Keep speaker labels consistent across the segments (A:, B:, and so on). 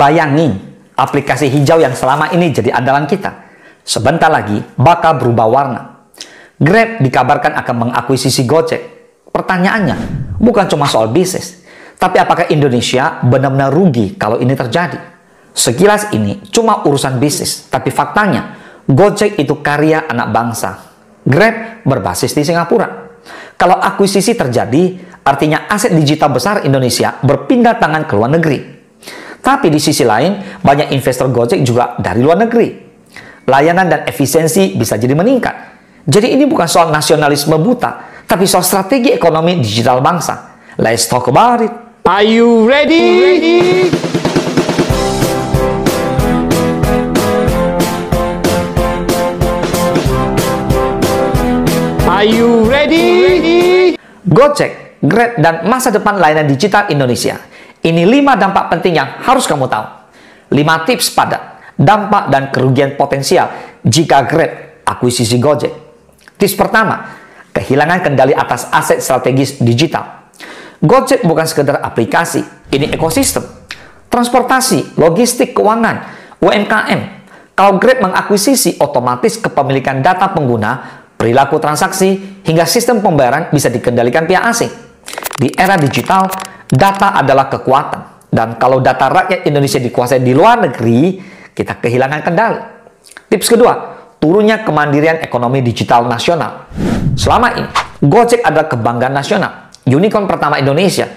A: Bayangin, aplikasi hijau yang selama ini jadi andalan kita, sebentar lagi bakal berubah warna. Grab dikabarkan akan mengakuisisi Gojek. Pertanyaannya, bukan cuma soal bisnis, tapi apakah Indonesia benar-benar rugi kalau ini terjadi? Sekilas ini cuma urusan bisnis, tapi faktanya, Gojek itu karya anak bangsa. Grab berbasis di Singapura. Kalau akuisisi terjadi, artinya aset digital besar Indonesia berpindah tangan ke luar negeri. Tapi di sisi lain, banyak investor Gojek juga dari luar negeri. Layanan dan efisiensi bisa jadi meningkat. Jadi ini bukan soal nasionalisme buta, tapi soal strategi ekonomi digital bangsa. Let's talk about it.
B: Are you ready? Are you ready?
A: Gojek, Grab, dan masa depan layanan digital Indonesia. Ini 5 dampak penting yang harus kamu tahu. 5 tips pada dampak dan kerugian potensial jika Grab akuisisi Gojek. Tips pertama, kehilangan kendali atas aset strategis digital. Gojek bukan sekedar aplikasi, ini ekosistem. Transportasi, logistik, keuangan, UMKM. Kalau Grab mengakuisisi, otomatis kepemilikan data pengguna, perilaku transaksi, hingga sistem pembayaran bisa dikendalikan pihak asing. Di era digital, data adalah kekuatan. Dan kalau data rakyat Indonesia dikuasai di luar negeri, kita kehilangan kendali. Tips kedua, turunnya kemandirian ekonomi digital nasional. Selama ini, Gojek adalah kebanggaan nasional, unicorn pertama Indonesia.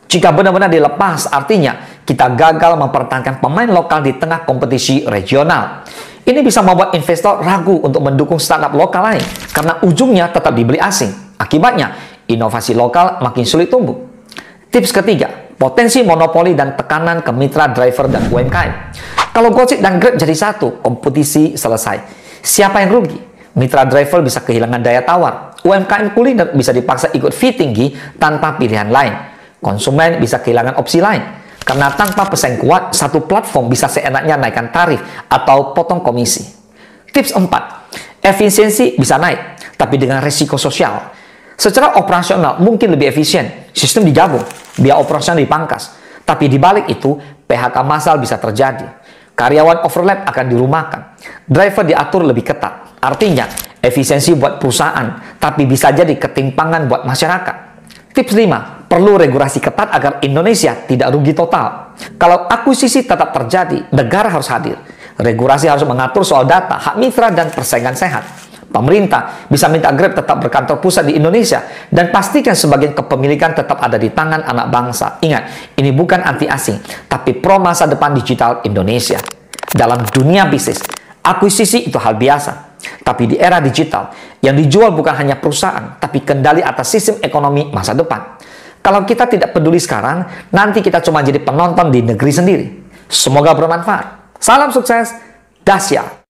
A: Jika benar-benar dilepas, artinya kita gagal mempertahankan pemain lokal di tengah kompetisi regional. Ini bisa membuat investor ragu untuk mendukung startup lokal lain, karena ujungnya tetap dibeli asing. Akibatnya, inovasi lokal makin sulit tumbuh. Tips ketiga, potensi monopoli dan tekanan ke mitra driver dan UMKM. Kalau Gojek dan Grab jadi satu, kompetisi selesai. Siapa yang rugi? Mitra driver bisa kehilangan daya tawar. UMKM kuliner bisa dipaksa ikut fee tinggi tanpa pilihan lain. Konsumen bisa kehilangan opsi lain. Karena tanpa pesaing kuat, satu platform bisa seenaknya naikkan tarif atau potong komisi. Tips 4, efisiensi bisa naik, tapi dengan risiko sosial. Secara operasional mungkin lebih efisien, sistem digabung, biaya operasional dipangkas. Tapi di balik itu, PHK massal bisa terjadi. Karyawan overlap akan dirumahkan. Driver diatur lebih ketat. Artinya, efisiensi buat perusahaan, tapi bisa jadi ketimpangan buat masyarakat. Tips 5, perlu regulasi ketat agar Indonesia tidak rugi total. Kalau akuisisi tetap terjadi, negara harus hadir. Regulasi harus mengatur soal data, hak mitra, dan persaingan sehat. Pemerintah bisa minta Grab tetap berkantor pusat di Indonesia dan pastikan sebagian kepemilikan tetap ada di tangan anak bangsa. Ingat, ini bukan anti asing, tapi pro masa depan digital Indonesia. Dalam dunia bisnis, akuisisi itu hal biasa. Tapi di era digital, yang dijual bukan hanya perusahaan, tapi kendali atas sistem ekonomi masa depan. Kalau kita tidak peduli sekarang, nanti kita cuma jadi penonton di negeri sendiri. Semoga bermanfaat. Salam sukses, dahsyat.